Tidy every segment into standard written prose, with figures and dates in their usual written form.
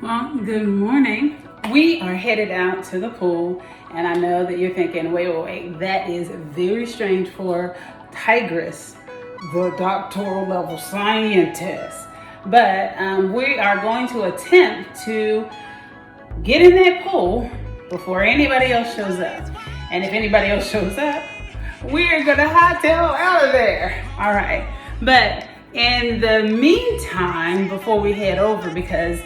Well, good morning. We are headed out to the pool, and I know that you're thinking, wait, that is very strange for Tigress, the doctoral level scientist. But we are going to attempt to get in that pool before anybody else shows up. And if anybody else shows up, we're gonna hightail out of there. All right, but in the meantime, before we head over, because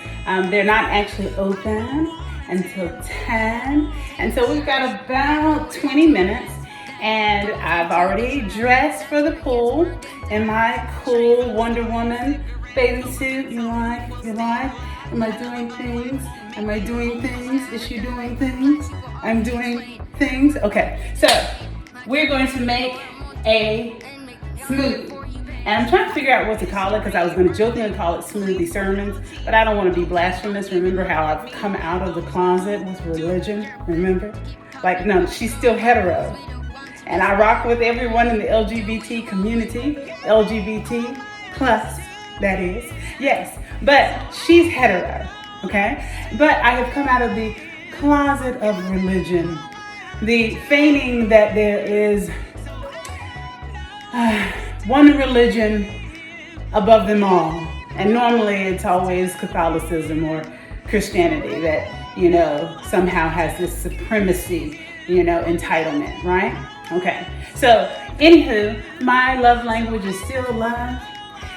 they're not actually open until 10, and so we've got about 20 minutes, and I've already dressed for the pool in my cool Wonder Woman bathing suit. You like? Am I doing things? Am I doing things? Is she doing things? I'm doing things. Okay, so we're going to make a smoothie. And I'm trying to figure out what to call it, because I was going to jokingly call it smoothie sermons, but I don't want to be blasphemous. Remember how I've come out of the closet with religion? Remember? Like, no, she's still hetero. And I rock with everyone in the LGBT community, LGBT plus, that is. Yes, but she's hetero, okay? But I have come out of the closet of religion. The feigning that there is one religion above them all. And normally it's always Catholicism or Christianity that, somehow has this supremacy, entitlement, right? Okay. So, anywho, my love language is still love.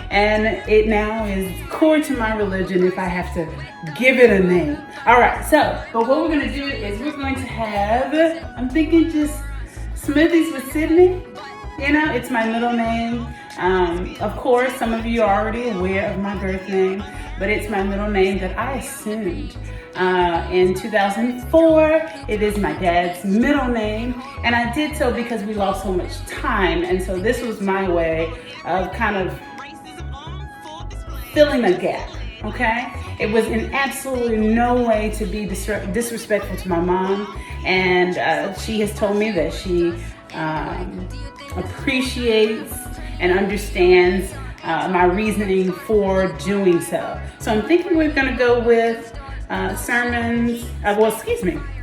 And it now is core to my religion if I have to give it a name. All right, but what we're going to do is we're going to have, I'm thinking just smoothies with Sydney. It's my middle name. Of course, some of you are already aware of my birth name, but it's my middle name that I assumed in 2004. It is my dad's middle name, and I did so because we lost so much time, and so this was my way of kind of filling a gap, okay? It was in absolutely no way to be disrespectful to my mom, and she has told me that she appreciates and understands my reasoning for doing so. So I'm thinking we're gonna go with sermons,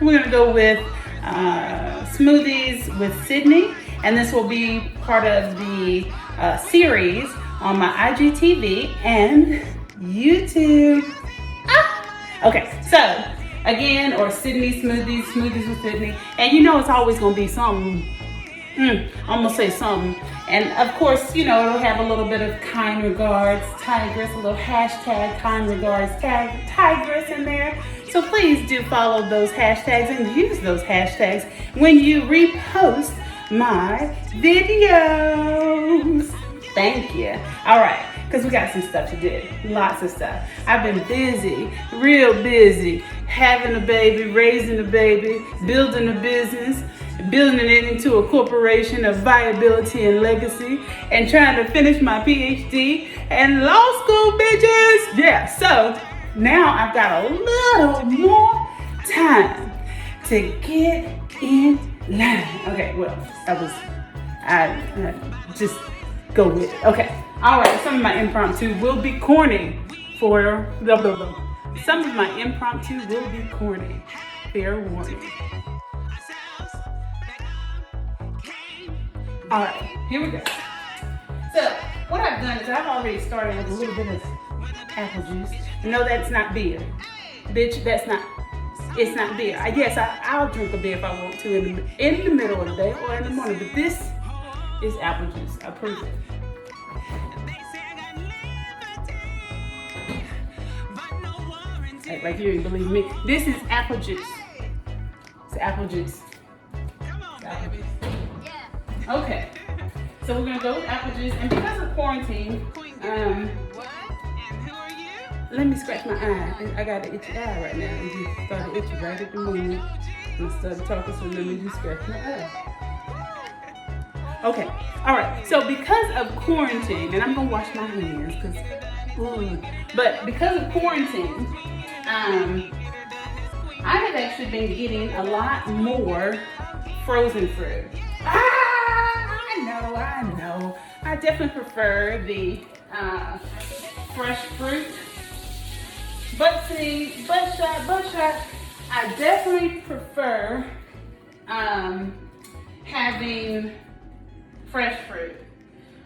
we're gonna go with smoothies with Sydney, and this will be part of the series on my IGTV and YouTube. Okay, so again, or Sydney smoothies with Sydney, and it's always gonna be something. I'm gonna say something, and of course, it'll have a little bit of kind regards, Tigress, a little hashtag kind regards Tigress in there. So please do follow those hashtags and use those hashtags when you repost my videos. Thank you. All right, because we got some stuff to do, lots of stuff. I've been busy, real busy, having a baby, raising a baby, building a business, building it into a corporation of viability and legacy, and trying to finish my PhD and law school, bitches. Yeah, so now I've got a little more time to get in line. Okay, well, I just go with it. Okay, all right, some of my impromptu will be corny for some of my impromptu will be corny. Fair warning. All right, here we go. So what I've done is I've already started with a little bit of apple juice. No, that's not beer. Bitch, it's not beer. Yes, I'll drink a beer if I want to in the middle of the day or in the morning, but this is apple juice. I prove it. Like you didn't believe me. This is apple juice. It's apple juice. Okay, so we're gonna go with apple juice, and because of quarantine, let me scratch my eye. I got an itchy eye right now. It just started itching right at the moment. And I started talking, so let me just scratch my eye. Okay, all right. So because of quarantine, and I'm gonna wash my hands, but because of quarantine, I have actually been getting a lot more frozen fruit. I know. I definitely prefer the fresh fruit But see, buckshot, I definitely prefer having fresh fruit.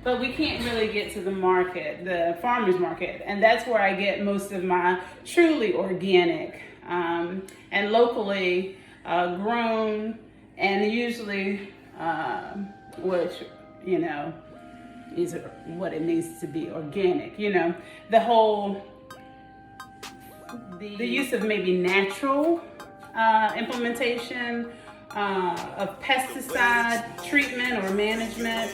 But we can't really get to the market, the farmer's market. And that's where I get most of my truly organic and locally grown, and usually, which, you know, is what it means to be organic. You know, the use of maybe natural implementation of pesticide treatment or management,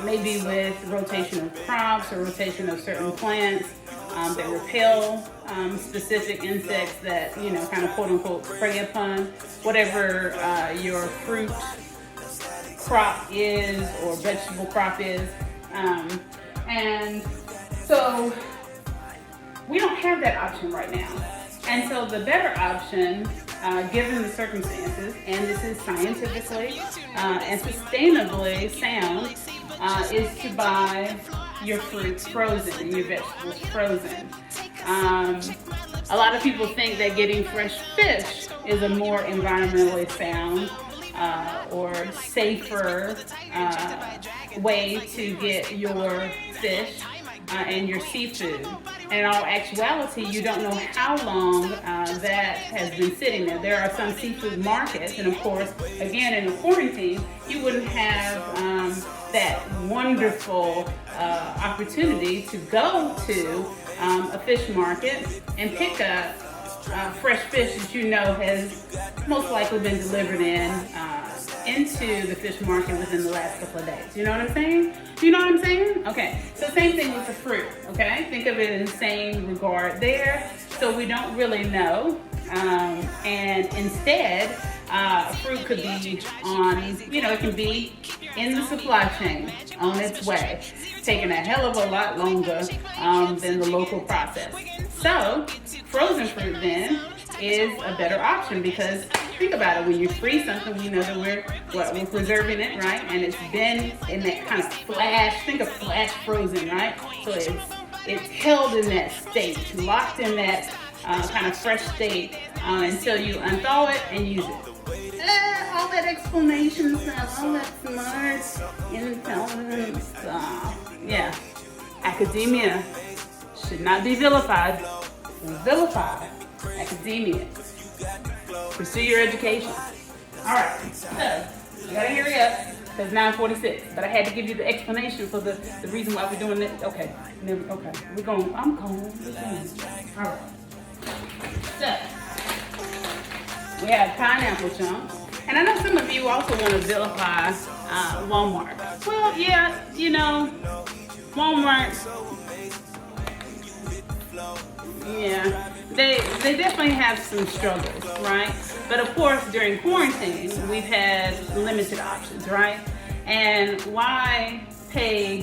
maybe with rotation of crops or rotation of certain plants that repel specific insects that, you know, kind of quote unquote prey upon whatever your fruit crop is or vegetable crop is. And so we don't have that option right now. And so the better option, given the circumstances, and this is scientifically and sustainably sound, is to buy your fruits frozen and your vegetables frozen. A lot of people think that getting fresh fish is a more environmentally sound or safer way to get your fish and your seafood. In all actuality, you don't know how long that has been sitting there. There are some seafood markets, and of course, again, in the quarantine, you wouldn't have that wonderful opportunity to go to a fish market and pick up fresh fish that you know has most likely been delivered into the fish market within the last couple of days. You know what I'm saying? You know what I'm saying? Okay, so same thing with the fruit, okay? Think of it in the same regard there. So we don't really know. And instead, fruit could be on, you know, it can be in the supply chain on its way, taking a hell of a lot longer than the local process. So frozen fruit then is a better option, because think about it, when you freeze something, you know that we're preserving it, right? And it's been in that kind of flash, think of flash frozen, right? So it's held in that state, locked in that kind of fresh state until you unthaw it and use it. All that explanation stuff, all that smart, intelligent stuff. Yeah, academia should not be vilified. Vilify academia. Pursue your education. All right, so you gotta hurry up because it's 9:46. But I had to give you the explanation for the reason why we're doing this. Okay, we're going. I'm going. All right. So we have pineapple chunks, and I know some of you also want to vilify Walmart. Well, yeah, you know, Walmart. Yeah, they definitely have some struggles, right? But of course, during quarantine, we've had limited options, right? And why pay,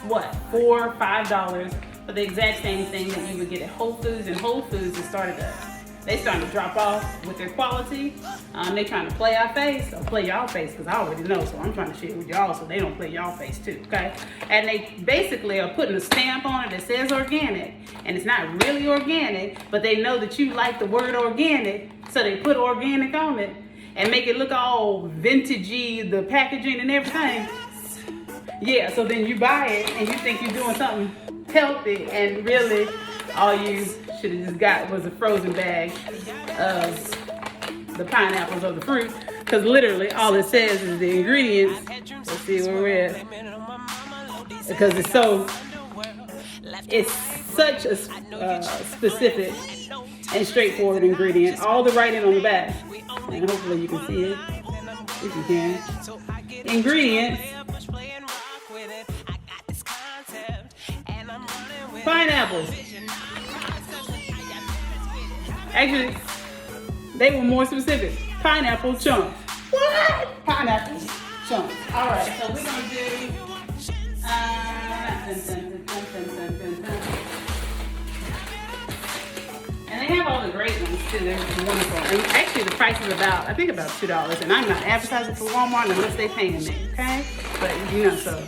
what, $4 or $5 for the exact same thing that you would get at Whole Foods? And Whole Foods has started to drop off with their quality. They trying to play our face, or play y'all face, because I already know, so I'm trying to share with y'all so they don't play y'all face too, okay? And they basically are putting a stamp on it that says organic, and it's not really organic, but they know that you like the word organic, so they put organic on it and make it look all vintagey, the packaging and everything. Yeah, so then you buy it and you think you're doing something healthy, and really all you should have just got was a frozen bag of the pineapples or the fruit, because literally all it says is the ingredients. Let's see where we're at, because it's such a specific and straightforward ingredient. All the writing on the back, and hopefully you can see it if you can. Ingredients: pineapples. Actually, they were more specific. Pineapple chunks. What? Pineapple chunks. All right, so we're gonna do. And they have all the great ones too. They're wonderful. And actually, the price is about $2. And I'm not advertising for Walmart unless they're paying me. Okay? But you know, so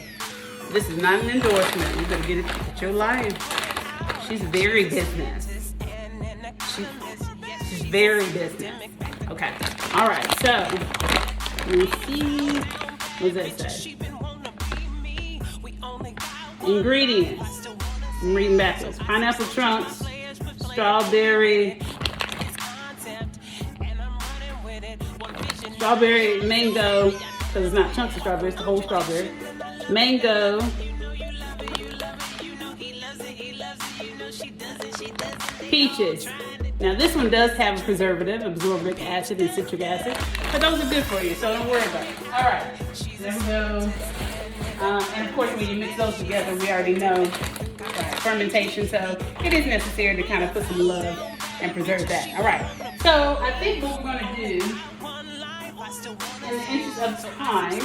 this is not an endorsement. You better get your life. She's very business. She's very business. Okay. All right. So let me see. What does that say? Ingredients. I'm reading backwards. Pineapple chunks, strawberry mango, because it's not chunks of strawberry, it's the whole strawberry. Mango. Peaches. Now this one does have a preservative, absorbic acid and citric acid, but those are good for you, so don't worry about it. All right, there we go. And of course, when you mix those together, we already know fermentation, so it is necessary to kind of put some love and preserve that. All right, so I think what we're going to do, in the interest of time,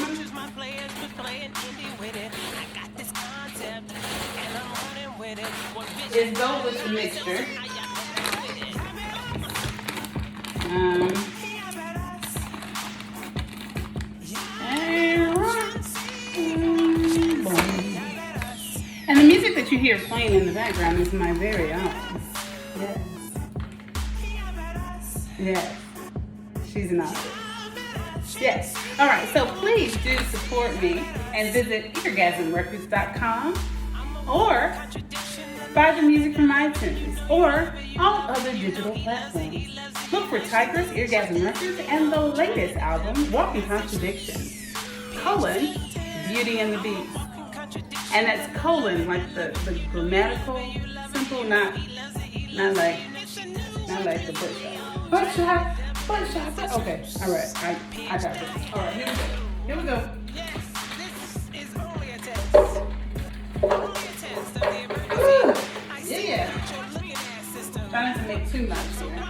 is go with the mixture. And the music that you hear playing in the background is my very own. Yes. Yes. She's an artist. Yes. All right. So please do support me and visit orgasmrecords.com or buy the music from iTunes or all other digital platforms. Look for Tigress Orgasm Records and the latest album, Walking Contradiction, Beauty and the Beast. And that's colon, like the grammatical, simple, not like the butt shot. Okay, all right, I got this. All right, here we go. Ooh, yeah. Try not to make too much here.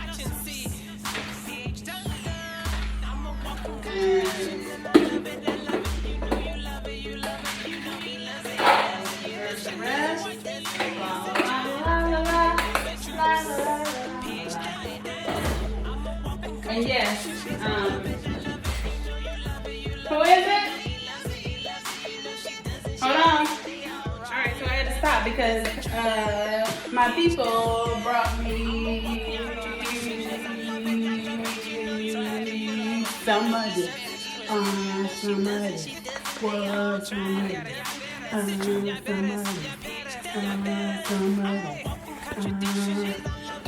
And yes, who is it? Hold on. Alright, so I had to stop because my people brought me somebody.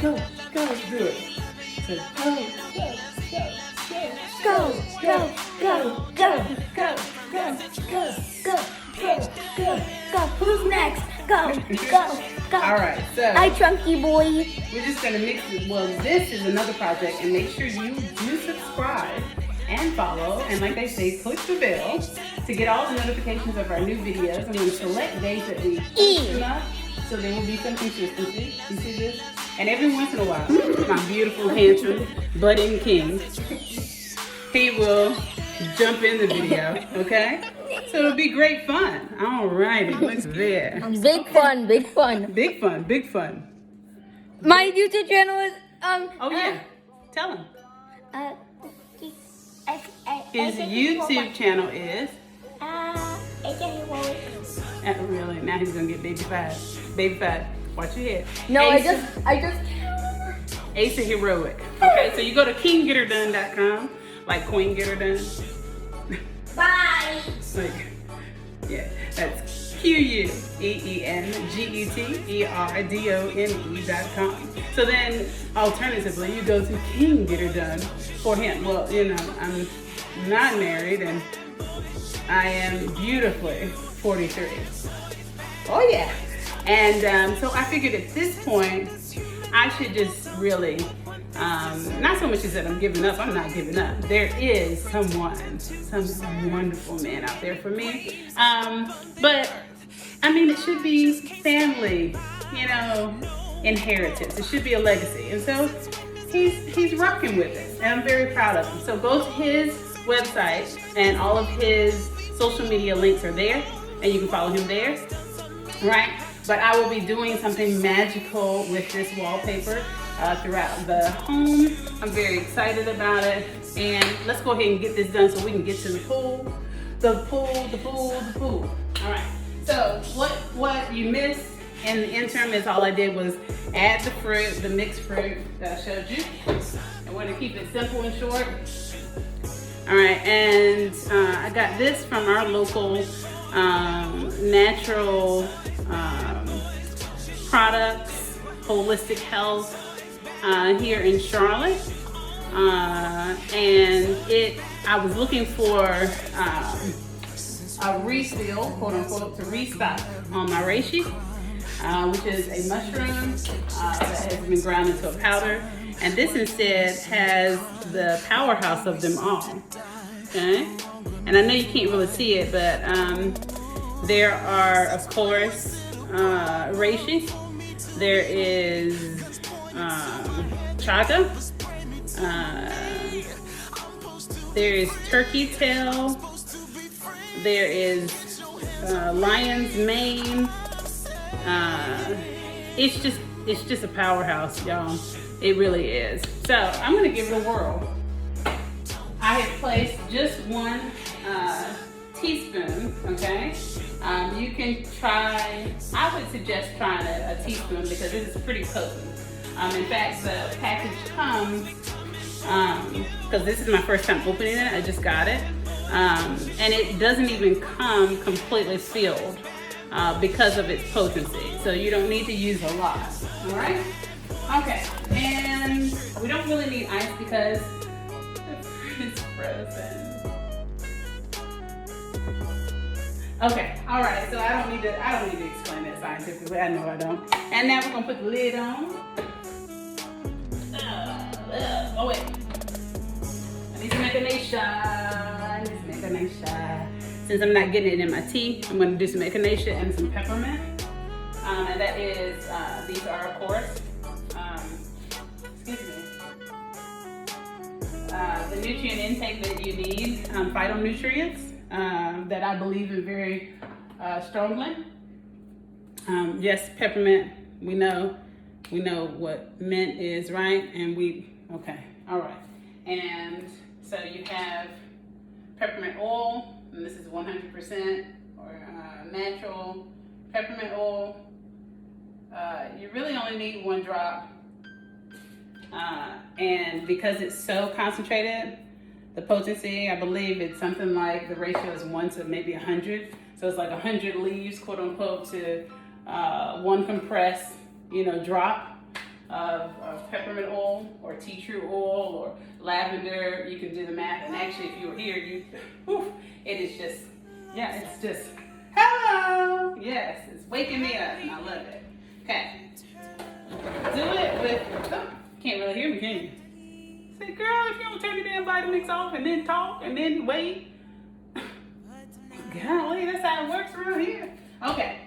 Go, do it. So go. Who's next? Go. All right, so Hi, Chunky boy. we're just gonna mix it. Well, this is another project, and make sure you do subscribe and follow, and like they say, click the bell to get all the notifications of our new videos. I'm gonna select days that we post them up, so there will be some consistency. You see this? And every once in a while, my beautiful, handsome, budding king, he will jump in the video, okay? So it'll be great fun. All righty, look there. Big fun. Big fun. My YouTube channel is Oh yeah, tell him. His YouTube channll is. Really? Now he's gonna get baby five. Baby five. Watch your head. No, Asa. I just. Asa Heroic. Okay, so you go to kinggetterdone.com, like Queen Get Her Done. Bye. Like, yeah, that's QUEENGETTERDONE.com. So then, alternatively, you go to King Get Her Done for him. Well, you know, I'm not married and I am beautifully 43. Oh yeah. And so I figured at this point, I should just really, not so much as that I'm giving up, I'm not giving up. There is some wonderful man out there for me. But I mean, it should be family, you know, inheritance. It should be a legacy. And so he's rocking with it. And I'm very proud of him. So go to his website and all of his social media links are there. And you can follow him there, right? But I will be doing something magical with this wallpaper throughout the home. I'm very excited about it. And let's go ahead and get this done so we can get to the pool. The pool. All right, so what you missed in the interim is all I did was add the fruit, the mixed fruit that I showed you. I want to keep it simple and short. All right, and I got this from our local natural products, holistic health here in Charlotte. And I was looking for a refill, quote unquote, to restock on my reishi, which is a mushroom that has been ground into a powder. And this instead has the powerhouse of them all. Okay? And I know you can't really see it, but there are, of course, reishi. There is chaga. There is turkey tail. There is lion's mane. It's just a powerhouse, y'all. It really is. So I'm gonna give it a whirl. I have placed just 1 teaspoon. Okay. You can try. I would suggest trying a teaspoon because this is pretty potent. In fact, the package comes because this is my first time opening it. I just got it, and it doesn't even come completely filled because of its potency. So you don't need to use a lot. All right. Okay, and we don't really need ice because the fruit is frozen. Okay, all right. So I don't need to explain that scientifically. I know I don't. And now we're gonna put the lid on. Oh wait. I need to make a nice shot. Since I'm not getting it in my tea, I'm gonna do some echinacea and some peppermint. And that is, these are of course, the nutrient intake that you need, phytonutrients that I believe in very strongly. Yes, peppermint, we know what mint is, right? And okay, all right. And so you have peppermint oil, and this is 100% or natural peppermint oil. You really only need 1 drop. And because it's so concentrated, the potency, I believe it's something like the ratio is 1 to maybe 100. So it's like 100 leaves, quote unquote, to 1 compressed, drop of peppermint oil or tea tree oil or lavender. You can do the math. And actually, if you were here, it is just, it's just, hello. Yes, it's waking me up, and I love it. Okay. Do it with, can't really hear me, can you? Say, girl, if you don't turn your damn Vitamix off and then talk and then wait. Golly, that's how it works around here. Okay.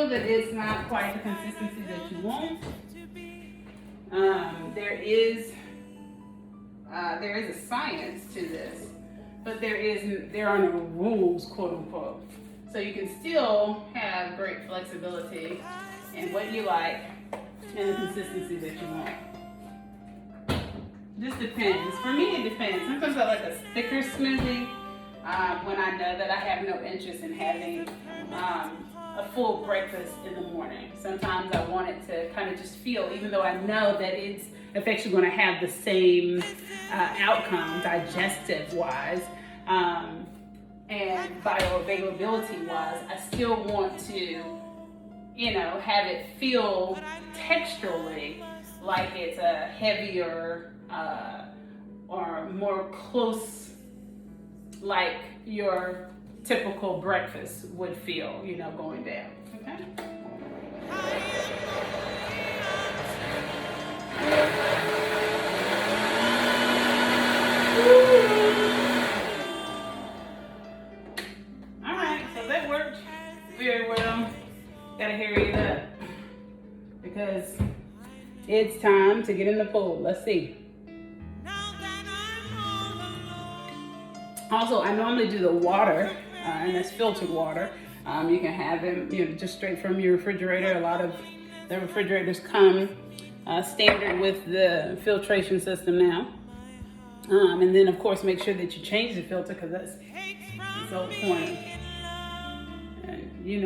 That it's not quite the consistency that you want. There is a science to this, but there are no rules, quote unquote. So you can still have great flexibility in what you like and the consistency that you want. Just depends. For me, it depends. Sometimes I like a thicker smoothie when I know that I have no interest in having a full breakfast in the morning. Sometimes I want it to kind of just feel, even though I know that it's eventually going to have the same outcome digestive wise and bioavailability wise, I still want to, have it feel texturally like it's a heavier or more close, like your typical breakfast would feel, going down. Okay? All right, so that worked very well. Gotta hurry it up to get in the pool. Let's see. Also, I normally do the water, and that's filtered water. You can have them, just straight from your refrigerator. A lot of the refrigerators come standard with the filtration system now. And then, of course, make sure that you change the filter, because that's the whole point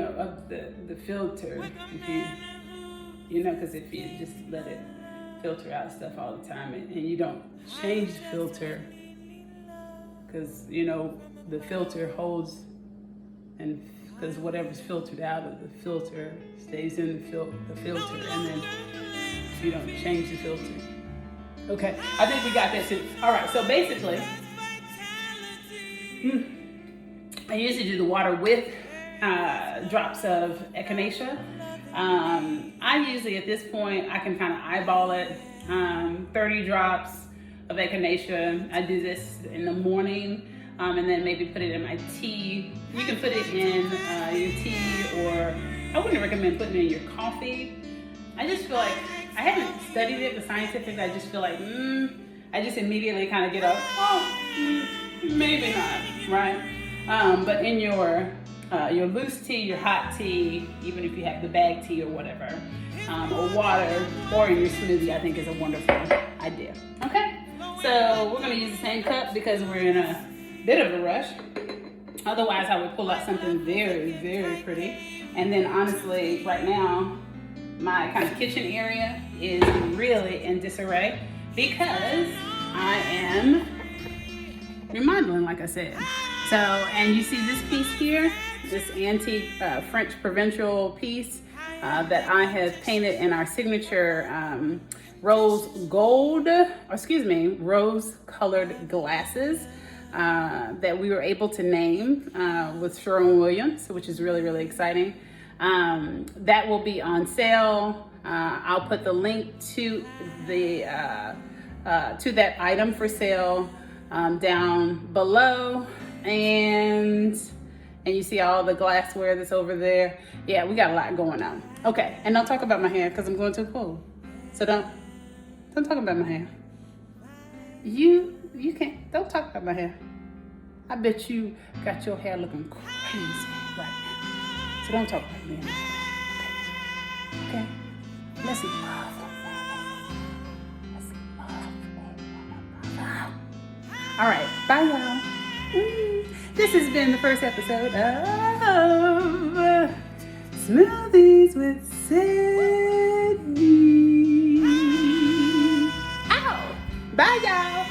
of the filter. Because if you just let it filter out stuff all the time and you don't change the filter, because the filter holds, and because whatever's filtered out of the filter stays in the filter, and then if you don't change the filter. Okay, I think we got that too. All right, so basically, I usually do the water with drops of echinacea. I usually, at this point, I can kind of eyeball it. 30 drops of echinacea. I do this in the morning, and then maybe put it in my tea. You can put it in your tea, or I wouldn't recommend putting it in your coffee. I just feel like, I haven't studied it, but scientifically, I just feel like, I just immediately kind of get up, maybe not, right? But in your loose tea, your hot tea, even if you have the bag tea or whatever, or water, or in your smoothie, I think is a wonderful idea. Okay, so we're gonna use the same cup because we're in a bit of a rush. Otherwise, I would pull out something very, very pretty. And then honestly, right now, my kind of kitchen area is really in disarray because I am remodeling, like I said. So, and you see this piece here, this antique French provincial piece that I have painted in our signature rose colored glasses that we were able to name with Sherwin-Williams, which is really, really exciting. That will be on sale. I'll put the link to that item for sale down below, and you see all the glassware that's over there. Yeah, we got a lot going on. Okay, and don't talk about my hair because I'm going to the pool. So don't talk about my hair. You don't talk about my hair. I bet you got your hair looking crazy right now. So don't talk about me. Okay? Let's see. All right, bye y'all. This has been the first episode of Smoothies with Sydney. Ow! Bye y'all.